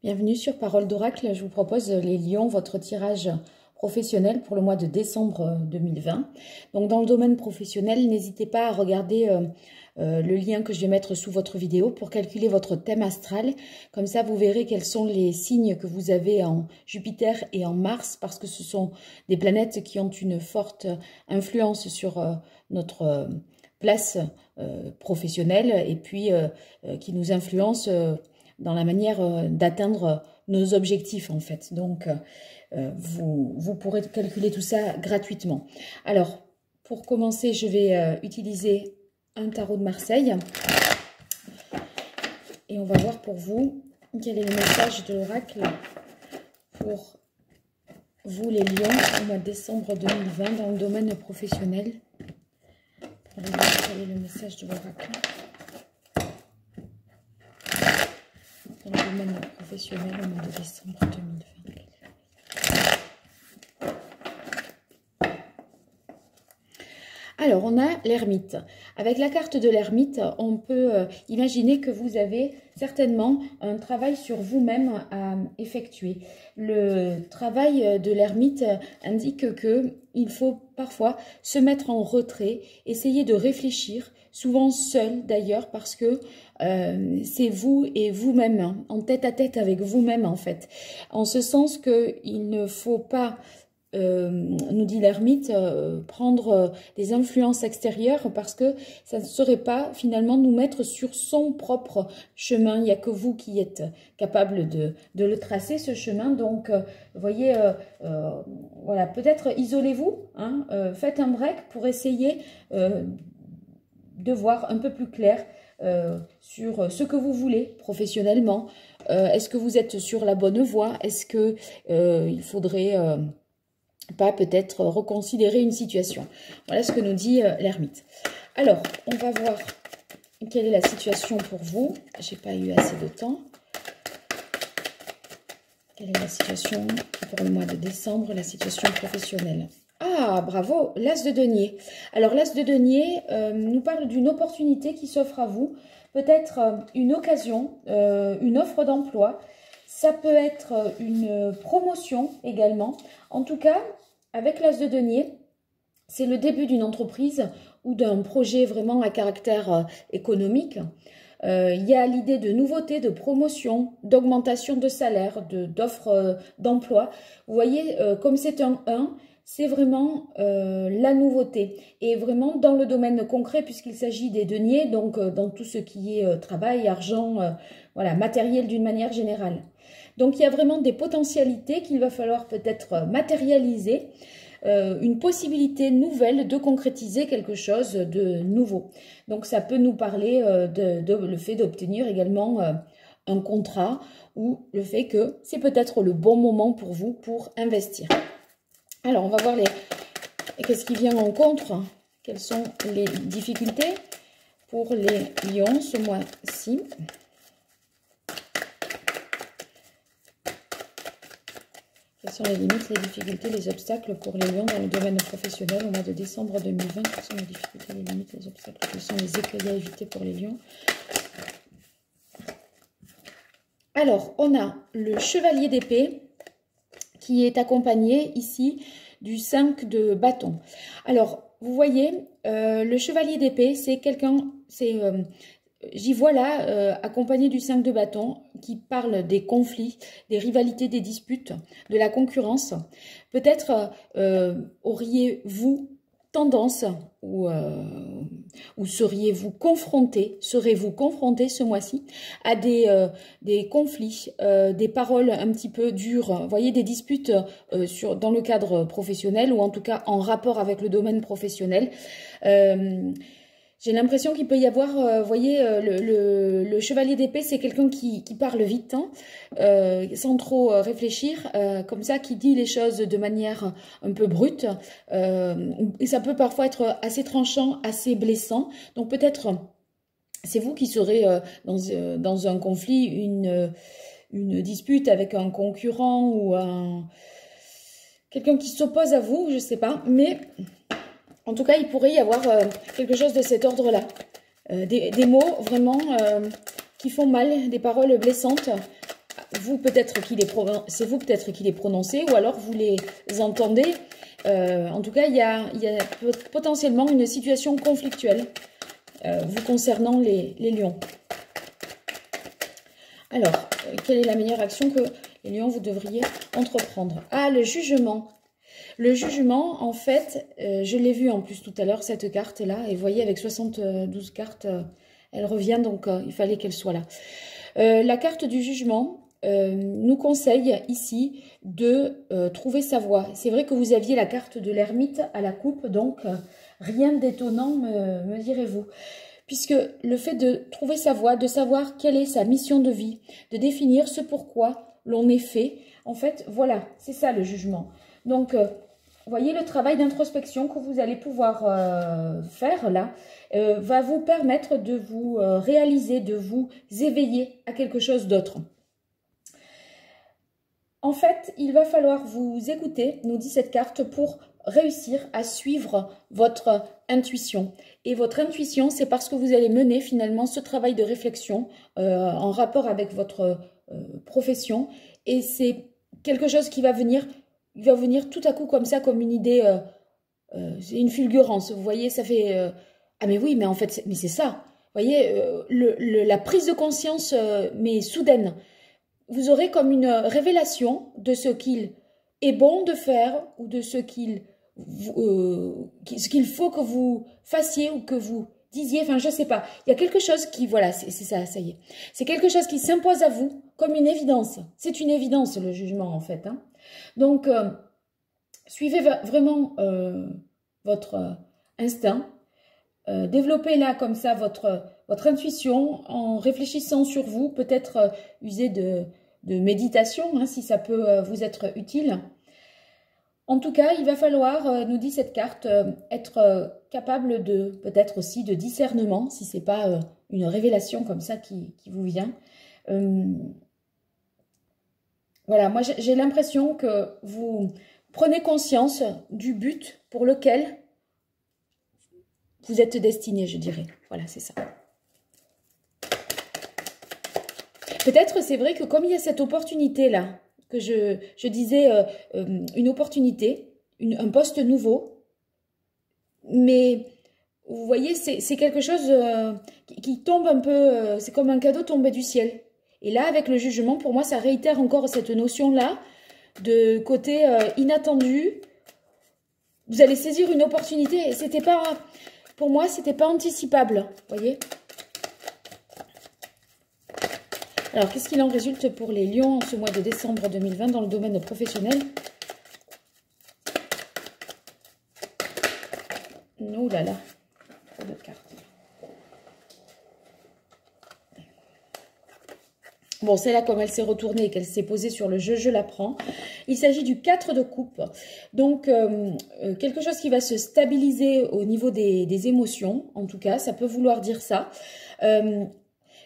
Bienvenue sur Parole d'Oracle. Je vous propose les lions, votre tirage professionnel pour le mois de décembre 2020. Donc dans le domaine professionnel, n'hésitez pas à regarder le lien que je vais mettre sous votre vidéo pour calculer votre thème astral. Comme ça, vous verrez quels sont les signes que vous avez en Jupiter et en Mars, parce que ce sont des planètes qui ont une forte influence sur notre place professionnelle et puis qui nous influencent dans la manière d'atteindre nos objectifs en fait. Donc, vous pourrez calculer tout ça gratuitement. Alors, pour commencer, je vais utiliser un tarot de Marseille. Et on va voir pour vous quel est le message de l'oracle pour vous les lions au mois de décembre 2020 dans le domaine professionnel. Pour les lions, quel est le message de l'oracle dans le domaine professionnel au mois de décembre 2020. Alors, on a l'ermite. Avec la carte de l'ermite, on peut imaginer que vous avez certainement un travail sur vous-même à effectuer. Le travail de l'ermite indique qu'il faut parfois se mettre en retrait, essayer de réfléchir, souvent seul d'ailleurs, parce que c'est vous et vous-même, hein, en tête à tête avec vous-même en fait. En ce sens qu'il ne faut pas... nous dit l'ermite, prendre des influences extérieures parce que ça ne serait pas finalement nous mettre sur son propre chemin. Il n'y a que vous qui êtes capable de le tracer, ce chemin. Donc, vous voyez, voilà, peut-être isolez-vous, hein, faites un break pour essayer de voir un peu plus clair sur ce que vous voulez professionnellement. Est-ce que vous êtes sur la bonne voie? Est-ce que il faudrait... pas peut-être reconsidérer une situation. Voilà ce que nous dit l'ermite. Alors, on va voir quelle est la situation pour vous. J'ai pas eu assez de temps. Quelle est la situation pour le mois de décembre, la situation professionnelle? Ah, bravo, l'as de denier. Alors, l'as de denier nous parle d'une opportunité qui s'offre à vous. Peut-être une occasion, une offre d'emploi. Ça peut être une promotion également. En tout cas, avec l'as de denier, c'est le début d'une entreprise ou d'un projet vraiment à caractère économique. Il y a l'idée de nouveauté, de promotion, d'augmentation de salaire, d'offres d'emploi. Vous voyez, comme c'est un 1, c'est vraiment la nouveauté. Et vraiment dans le domaine concret, puisqu'il s'agit des deniers, donc dans tout ce qui est travail, argent, voilà, matériel d'une manière générale. Donc, il y a vraiment des potentialités qu'il va falloir peut-être matérialiser, une possibilité nouvelle de concrétiser quelque chose de nouveau. Donc, ça peut nous parler le fait d'obtenir également un contrat ou le fait que c'est peut-être le bon moment pour vous pour investir. Alors, on va voir qu'est-ce qui vient en contre, quelles sont les difficultés pour les lions ce mois-ci. Quelles sont les limites, les difficultés, les obstacles pour les lions dans le domaine professionnel au mois de décembre 2020? Quelles sont les difficultés, les limites, les obstacles? Quels sont les écueils à éviter pour les lions? Alors, on a le chevalier d'épée qui est accompagné ici du 5 de bâton. Alors, vous voyez, le chevalier d'épée, c'est quelqu'un... J'y vois là, accompagné du 5 de bâton, qui parle des conflits, des rivalités, des disputes, de la concurrence. Peut-être auriez-vous tendance ou serez-vous confronté ce mois-ci à des conflits, des paroles un petit peu dures, vous voyez, des disputes dans le cadre professionnel ou en tout cas en rapport avec le domaine professionnel. J'ai l'impression qu'il peut y avoir, vous voyez, le chevalier d'épée, c'est quelqu'un qui parle vite, hein, sans trop réfléchir, comme ça, qui dit les choses de manière un peu brute. Et ça peut parfois être assez tranchant, assez blessant. Donc peut-être, c'est vous qui serez dans un conflit, une dispute avec un concurrent ou quelqu'un qui s'oppose à vous, je ne sais pas, mais... En tout cas, il pourrait y avoir quelque chose de cet ordre-là. Des mots vraiment qui font mal, des paroles blessantes vous peut-être c'est vous peut-être qui les prononcez, ou alors vous les entendez. En tout cas, il y a potentiellement une situation conflictuelle vous concernant les lions. Alors, quelle est la meilleure action que les lions vous devriez entreprendre? Ah, le jugement. Le jugement, en fait, je l'ai vu en plus tout à l'heure, cette carte-là. Et vous voyez, avec 72 cartes, elle revient, donc il fallait qu'elle soit là. La carte du jugement nous conseille ici de trouver sa voie. C'est vrai que vous aviez la carte de l'ermite à la coupe, donc rien d'étonnant, me direz-vous. Puisque le fait de trouver sa voie, de savoir quelle est sa mission de vie, de définir ce pourquoi l'on est fait, en fait, voilà, c'est ça le jugement. Donc, voyez, le travail d'introspection que vous allez pouvoir faire là, va vous permettre de vous réaliser, de vous éveiller à quelque chose d'autre. En fait, il va falloir vous écouter, nous dit cette carte, pour réussir à suivre votre intuition. Et votre intuition, c'est parce que vous allez mener finalement ce travail de réflexion en rapport avec votre profession. Et c'est quelque chose qui va venir, il va venir tout à coup comme ça, comme une idée, c'est une fulgurance. Vous voyez, ça fait ah mais oui, mais en fait, mais c'est ça. Vous voyez, la prise de conscience, mais soudaine. Vous aurez comme une révélation de ce qu'il est bon de faire ou de ce qu'il faut que vous fassiez ou que vous disiez, enfin je sais pas. Il y a quelque chose qui, voilà, c'est ça, ça y est. C'est quelque chose qui s'impose à vous comme une évidence. C'est une évidence le jugement en fait. Hein. Donc, suivez vraiment votre instinct. Développez là comme ça votre intuition en réfléchissant sur vous, peut-être user de méditation hein, si ça peut vous être utile. En tout cas, il va falloir, nous dit cette carte, être capable de peut-être aussi de discernement, si ce n'est pas une révélation comme ça qui vous vient. Voilà, moi j'ai l'impression que vous prenez conscience du but pour lequel vous êtes destiné, je dirais. Voilà, c'est ça. Peut-être, c'est vrai que comme il y a cette opportunité-là, que je disais, une opportunité, un poste nouveau, mais vous voyez, c'est quelque chose qui tombe un peu, c'est comme un cadeau tombé du ciel. Et là, avec le jugement, pour moi, ça réitère encore cette notion-là de côté inattendu. Vous allez saisir une opportunité et c'était pas... Pour moi, c'était pas anticipable, vous voyez. Alors, qu'est-ce qu'il en résulte pour les lions en ce mois de décembre 2020 dans le domaine professionnel? Oh là là, trop de cartes. Bon, c'est là comme elle s'est retournée et qu'elle s'est posée sur le jeu, je la prends. Il s'agit du 4 de coupe. Donc, quelque chose qui va se stabiliser au niveau des émotions. En tout cas, ça peut vouloir dire ça.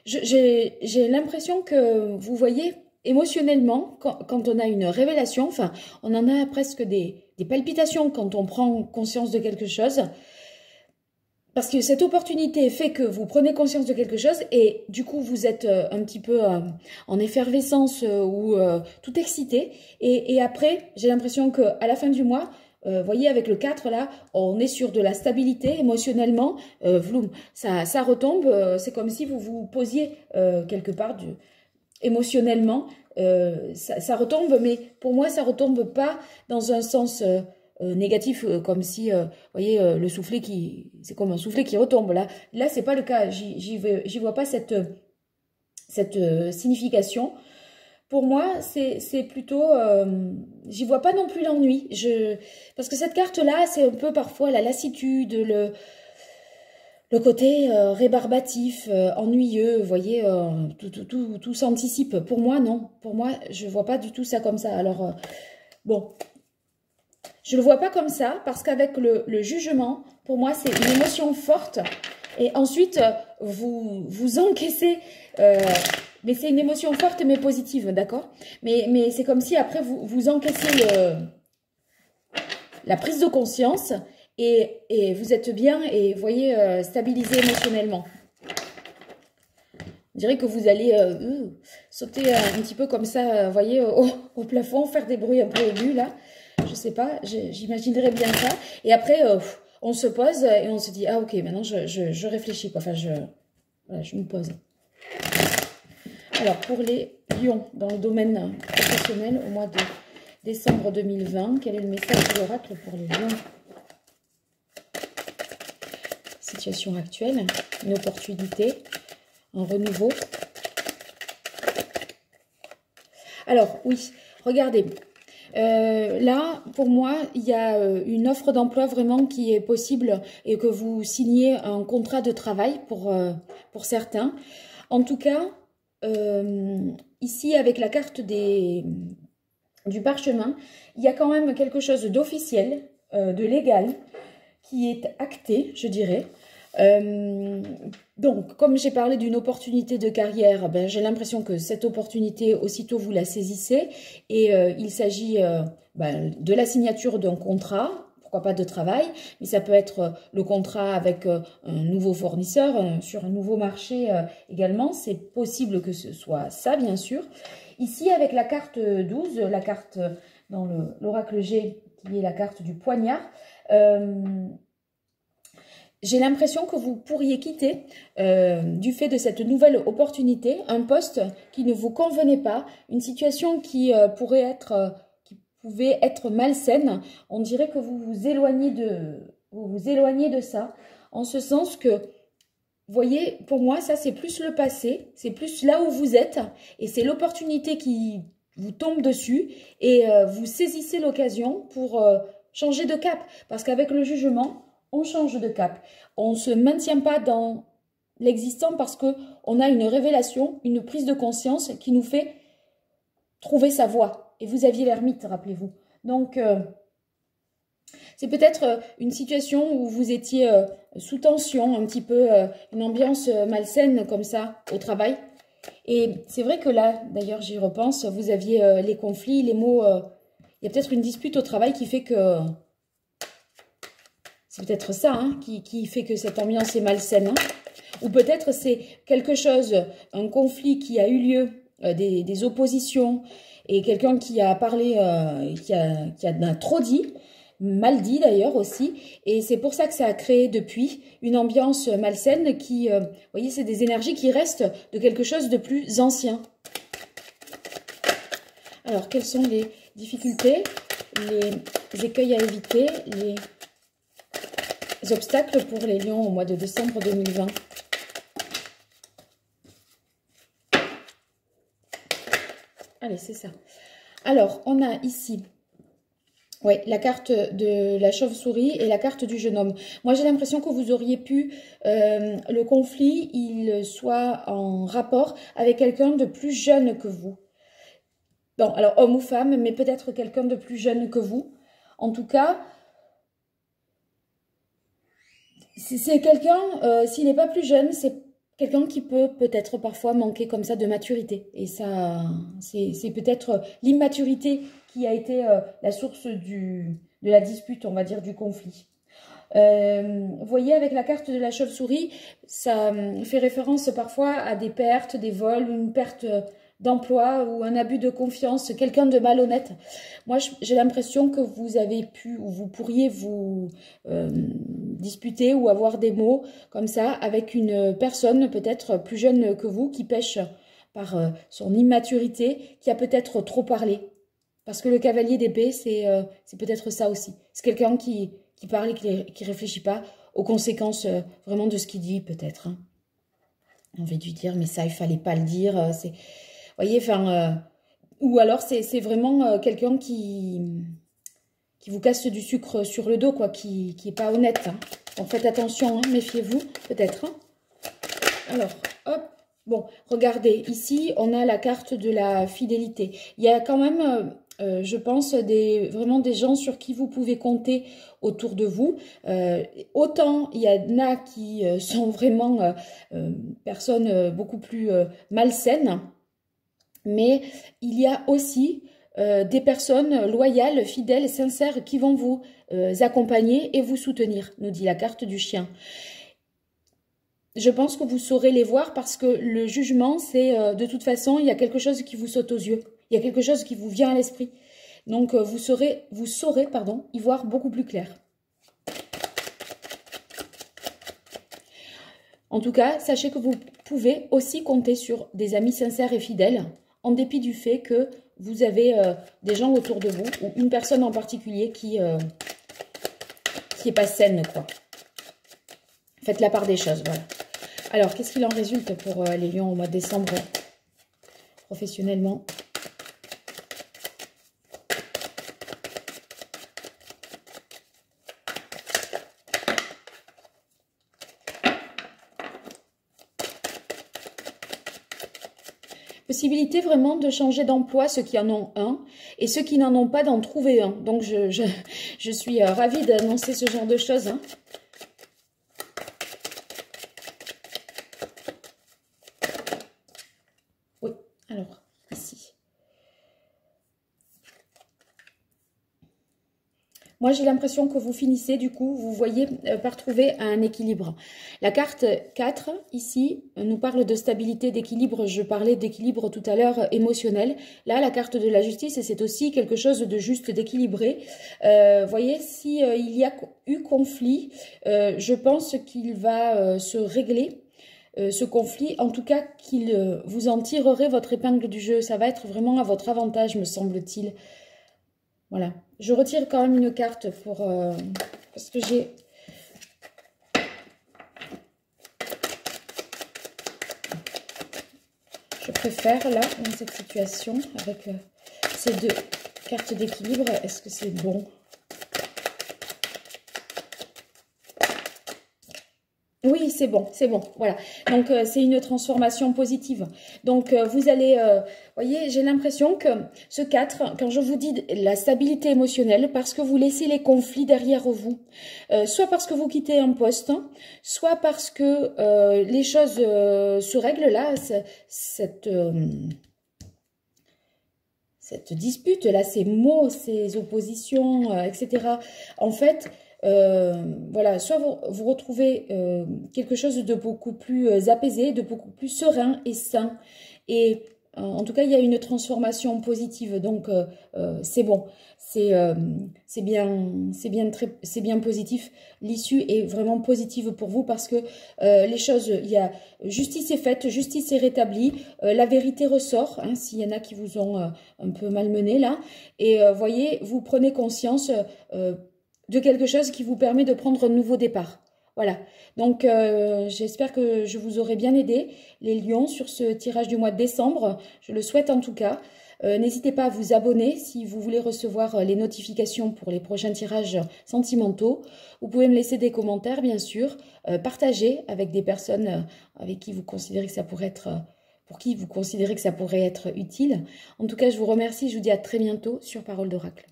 J'ai l'impression que, vous voyez, émotionnellement, quand on a une révélation, enfin, on en a presque des palpitations quand on prend conscience de quelque chose. Parce que cette opportunité fait que vous prenez conscience de quelque chose et du coup, vous êtes un petit peu en effervescence ou tout excité. Et après, j'ai l'impression qu'à la fin du mois, vous voyez, avec le 4 là, on est sur de la stabilité émotionnellement. Vloum, ça retombe. C'est comme si vous vous posiez quelque part émotionnellement. Ça retombe, mais pour moi, ça retombe pas dans un sens... négatif, comme si, vous voyez, le soufflet c'est comme un soufflet qui retombe. Là c'est pas le cas. J'y vois pas cette signification. Pour moi, c'est plutôt, j'y vois pas non plus l'ennui. Parce que cette carte-là, c'est un peu parfois la lassitude, le côté rébarbatif, ennuyeux. Vous voyez, tout s'anticipe. Pour moi, non. Pour moi, je vois pas du tout ça comme ça. Alors, bon. Je ne le vois pas comme ça, parce qu'avec le jugement, pour moi, c'est une émotion forte. Et ensuite, vous encaissez, mais c'est une émotion forte mais positive, d'accord? Mais c'est comme si après, vous encaissez la prise de conscience et vous êtes bien et, vous voyez, stabilisé émotionnellement. dirait que vous allez sauter un petit peu comme ça, vous voyez, au plafond, faire des bruits un peu aigus, là. Je sais pas, j'imaginerais bien ça. Et après, on se pose et on se dit, ah ok, maintenant je réfléchis, quoi. Enfin, voilà, je me pose. Alors, pour les lions, dans le domaine professionnel, au mois de décembre 2020, quel est le message de l'oracle pour les lions? Situation actuelle, une opportunité, un renouveau. Alors, oui, regardez. Là, pour moi, il y a une offre d'emploi vraiment qui est possible et que vous signez un contrat de travail pour certains. En tout cas, ici, avec la carte du parchemin, il y a quand même quelque chose d'officiel, de légal, qui est acté, je dirais. Donc, comme j'ai parlé d'une opportunité de carrière, ben, j'ai l'impression que cette opportunité, aussitôt vous la saisissez. Et il s'agit ben, de la signature d'un contrat, pourquoi pas de travail, mais ça peut être le contrat avec un nouveau fournisseur, sur un nouveau marché également. C'est possible que ce soit ça, bien sûr. Ici, avec la carte 12, la carte dans l'oracle G, qui est la carte du poignard, j'ai l'impression que vous pourriez quitter, du fait de cette nouvelle opportunité, un poste qui ne vous convenait pas, une situation qui pouvait être malsaine. On dirait que vous vous éloignez de ça, en ce sens que, vous voyez, pour moi, ça c'est plus le passé, c'est plus là où vous êtes, et c'est l'opportunité qui vous tombe dessus, et vous saisissez l'occasion pour changer de cap, parce qu'avec le jugement, on change de cap. On ne se maintient pas dans l'existant parce qu'on a une révélation, une prise de conscience qui nous fait trouver sa voie. Et vous aviez l'ermite, rappelez-vous. Donc, c'est peut-être une situation où vous étiez sous tension, un petit peu une ambiance malsaine comme ça au travail. Et c'est vrai que là, d'ailleurs, j'y repense, vous aviez les conflits, les mots. Il y a peut-être une dispute au travail qui fait que... C'est peut-être ça hein, qui fait que cette ambiance est malsaine. Hein. Ou peut-être c'est quelque chose, un conflit qui a eu lieu, des oppositions, et quelqu'un qui a parlé, qui a trop dit, mal dit d'ailleurs aussi. Et c'est pour ça que ça a créé depuis une ambiance malsaine qui, vous voyez, c'est des énergies qui restent de quelque chose de plus ancien. Alors, quelles sont les difficultés, les écueils à éviter, les obstacles pour les lions au mois de décembre 2020? Allez, c'est ça. Alors, on a ici la carte de la chauve-souris et la carte du jeune homme. Moi, j'ai l'impression que vous auriez pu, le conflit, il soit en rapport avec quelqu'un de plus jeune que vous. Bon, alors homme ou femme, mais peut-être quelqu'un de plus jeune que vous. En tout cas... C'est quelqu'un, s'il n'est pas plus jeune, c'est quelqu'un qui peut-être parfois manquer comme ça de maturité. Et ça, c'est peut-être l'immaturité qui a été la source de la dispute, on va dire, du conflit. Vous voyez, avec la carte de la chauve-souris, ça fait référence parfois à des pertes, des vols, une perte d'emploi ou un abus de confiance, quelqu'un de malhonnête. Moi, j'ai l'impression que vous avez pu ou vous pourriez vous disputer ou avoir des mots comme ça avec une personne peut-être plus jeune que vous qui pêche par son immaturité, qui a peut-être trop parlé. Parce que le cavalier d'épée, c'est peut-être ça aussi. C'est quelqu'un qui parle et qui réfléchit pas aux conséquences vraiment de ce qu'il dit peut-être. Hein. On va lui dire, mais ça, il fallait pas le dire. C'est... Vous voyez, enfin, ou alors c'est vraiment quelqu'un qui vous casse du sucre sur le dos, quoi, qui est pas honnête. Hein. Donc faites attention, hein, méfiez-vous, peut-être. Hein. Alors, hop, bon, regardez, ici, on a la carte de la fidélité. Il y a quand même, je pense, vraiment des gens sur qui vous pouvez compter autour de vous. Autant il y en a qui sont vraiment personnes beaucoup plus malsaines, mais il y a aussi des personnes loyales, fidèles, sincères qui vont vous accompagner et vous soutenir, nous dit la carte du chien. je pense que vous saurez les voir parce que le jugement, c'est de toute façon, il y a quelque chose qui vous saute aux yeux. Il y a quelque chose qui vous vient à l'esprit. Donc, vous saurez, pardon, y voir beaucoup plus clair. En tout cas, sachez que vous pouvez aussi compter sur des amis sincères et fidèles, en dépit du fait que vous avez des gens autour de vous, ou une personne en particulier qui est pas saine, quoi. Faites la part des choses, voilà. Alors, qu'est-ce qu'il en résulte pour les lions au mois de décembre professionnellement? Possibilité vraiment de changer d'emploi, ceux qui en ont un, et ceux qui n'en ont pas d'en trouver un. Donc, je suis ravie d'annoncer ce genre de choses, hein. Oui, alors, ici. Moi, j'ai l'impression que vous finissez, du coup, vous voyez, par trouver un équilibre. La carte 4, ici, nous parle de stabilité, d'équilibre. Je parlais d'équilibre tout à l'heure émotionnel. Là, la carte de la justice, c'est aussi quelque chose de juste, d'équilibré. Voyez, si il y a eu conflit, je pense qu'il va se régler. Ce conflit, en tout cas, qu'il vous en tirerez votre épingle du jeu. Ça va être vraiment à votre avantage, me semble-t-il. Voilà. Je retire quand même une carte pour parce que j'ai... Je préfère, là, dans cette situation, avec ces deux cartes d'équilibre, est-ce que c'est bon? Oui, c'est bon, voilà. Donc, c'est une transformation positive. Donc, vous allez, voyez, j'ai l'impression que ce 4, quand je vous dis la stabilité émotionnelle, parce que vous laissez les conflits derrière vous, soit parce que vous quittez un poste, soit parce que les choses se règlent là, cette dispute, là, ces mots, ces oppositions, etc. En fait... voilà, soit vous retrouvez quelque chose de beaucoup plus apaisé, de beaucoup plus serein et sain. Et en tout cas, il y a une transformation positive. Donc, c'est bon. C'est bien positif. L'issue est vraiment positive pour vous parce que les choses, il y a justice est faite, justice est rétablie, la vérité ressort, hein, s'il y en a qui vous ont un peu malmené là. Et voyez, vous prenez conscience de quelque chose qui vous permet de prendre un nouveau départ. Voilà, donc j'espère que je vous aurai bien aidé, les lions, sur ce tirage du mois de décembre. Je le souhaite en tout cas. N'hésitez pas à vous abonner si vous voulez recevoir les notifications pour les prochains tirages sentimentaux. Vous pouvez me laisser des commentaires, bien sûr. Partager avec des personnes avec qui vous considérez que ça pourrait être... pour qui vous considérez que ça pourrait être utile. En tout cas, je vous remercie. Je vous dis à très bientôt sur Parole d'Oracle.